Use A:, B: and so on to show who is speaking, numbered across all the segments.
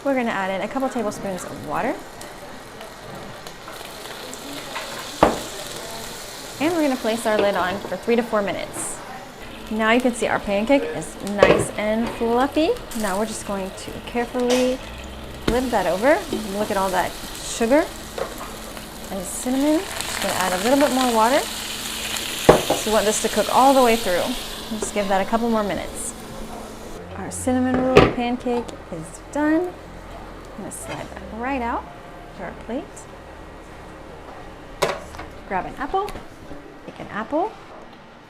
A: We're gonna add in a couple tablespoons of water. And we're gonna place our lid on for 3 to 4 minutes. Now you can see our pancake is nice and fluffy. Now we're just going to carefully flip that over. Look at all that sugar and cinnamon. Just gonna add a little bit more water. So we want this to cook all the way through. Just give that a couple more minutes. Our cinnamon roll pancake is done. I'm gonna slide that right out to our plate. Grab an apple, take an apple.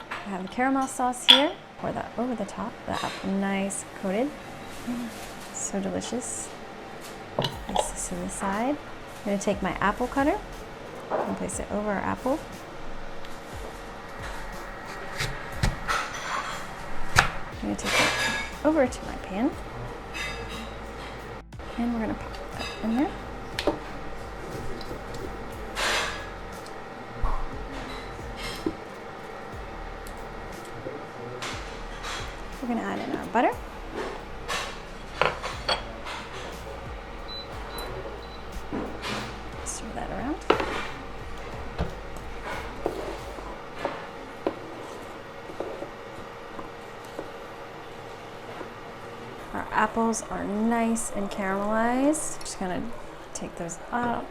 A: I have the caramel sauce here. Pour that over the top, the apple nice coated. So delicious. Place this to the side. I'm gonna take my apple cutter and place it over our apple. I'm gonna take it over to my pan. And we're gonna pop that in there. We're gonna add in our butter. Stir that around. Our apples are nice and caramelized. Just gonna take those out,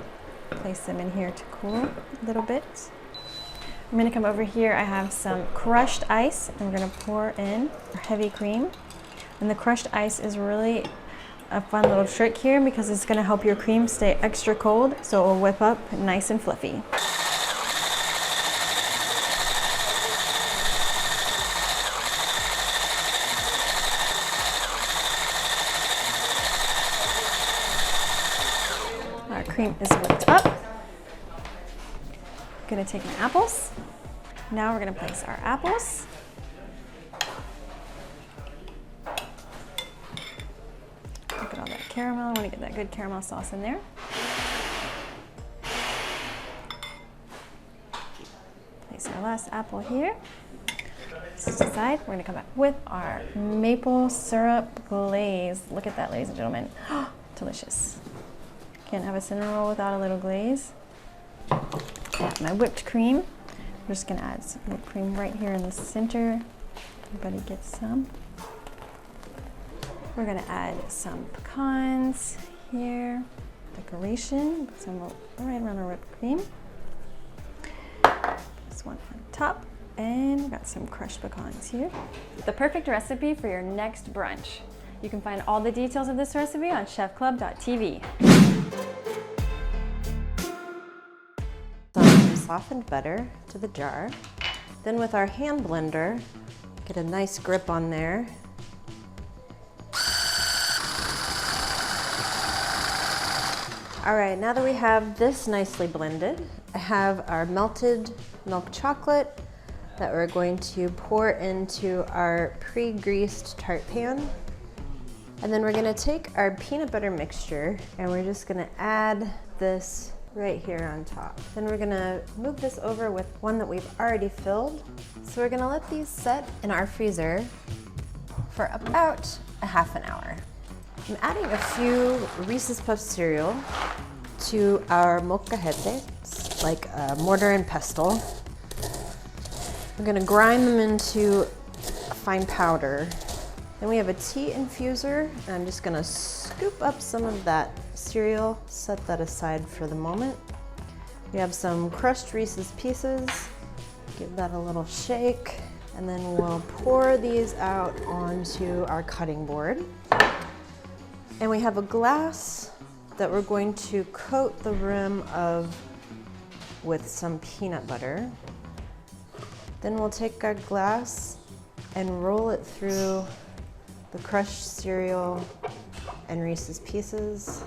A: place them in here to cool a little bit. I'm gonna come over here. I have some crushed ice, and we're gonna pour in our heavy cream. And the crushed ice is really a fun little trick here because it's gonna help your cream stay extra cold, so it will whip up nice and fluffy. Our cream is whipped up. I'm gonna take my apples. Now we're gonna place our apples. Look at all that caramel. I wanna get that good caramel sauce in there. Place our last apple here. This to the side. We're gonna come back with our maple syrup glaze. Look at that, ladies and gentlemen. Delicious. Can't have a cinnamon roll without a little glaze. My whipped cream. I'm just gonna add some whipped cream right here in the center. Everybody gets some. We're gonna add some pecans here. Decoration, some right around our whipped cream. This one on top, and we've got some crushed pecans here. The perfect recipe for your next brunch. You can find all the details of this recipe on chefclub.tv.
B: Some softened butter to the jar. Then with our hand blender, get a nice grip on there. All right, now that we have this nicely blended, I have our melted milk chocolate that we're going to pour into our pre-greased tart pan. And then we're gonna take our peanut butter mixture and we're just gonna add this right here on top. Then we're gonna move this over with one that we've already filled. So we're gonna let these set in our freezer for about a half an hour. I'm adding a few Reese's Puffs cereal to our molcajete. It's like a mortar and pestle. We're gonna grind them into a fine powder. Then we have a tea infuser, and I'm just gonna scoop up some of that cereal, set that aside for the moment. We have some crushed Reese's Pieces, give that a little shake, and then we'll pour these out onto our cutting board. And we have a glass that we're going to coat the rim of with some peanut butter. Then we'll take our glass and roll it through the crushed cereal and Reese's Pieces.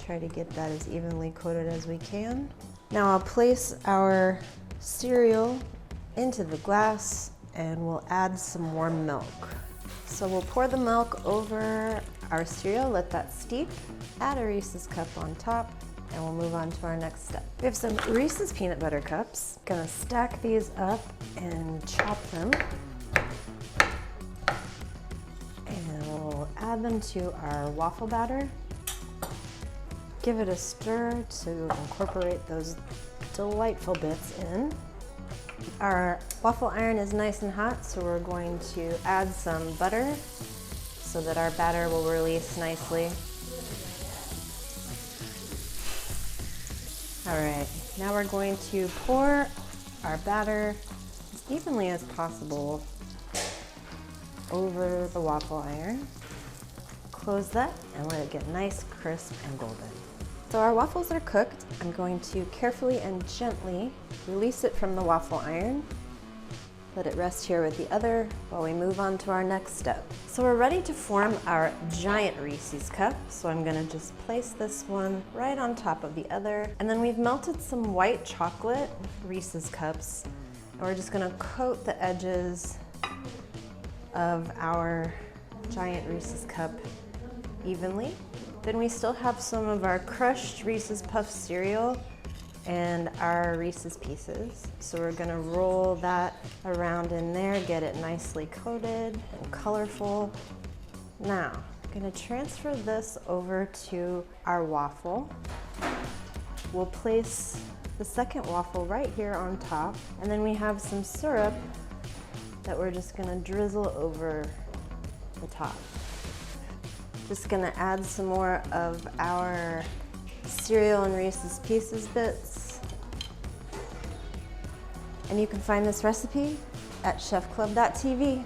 B: Try to get that as evenly coated as we can. Now I'll place our cereal into the glass and we'll add some warm milk. So we'll pour the milk over our cereal, let that steep, add a Reese's cup on top, and we'll move on to our next step. We have some Reese's peanut butter cups. Gonna stack these up and chop them. And we'll add them to our waffle batter. Give it a stir to incorporate those delightful bits in. Our waffle iron is nice and hot, so we're going to add some butter so that our batter will release nicely. All right, now we're going to pour our batter as evenly as possible over the waffle iron. Close that and let it get nice, crisp, and golden. So our waffles are cooked. I'm going to carefully and gently release it from the waffle iron. Let it rest here with the other while we move on to our next step. So we're ready to form our giant Reese's cup. So I'm gonna just place this one right on top of the other. And then we've melted some white chocolate Reese's cups. And we're just gonna coat the edges of our giant Reese's cup evenly. Then we still have some of our crushed Reese's Puff cereal and our Reese's Pieces. So we're gonna roll that around in there, get it nicely coated and colorful. Now, I'm gonna transfer this over to our waffle. We'll place the second waffle right here on top, and then we have some syrup that we're just gonna drizzle over the top. Just gonna add some more of our cereal and Reese's Pieces bits. And you can find this recipe at chefclub.tv.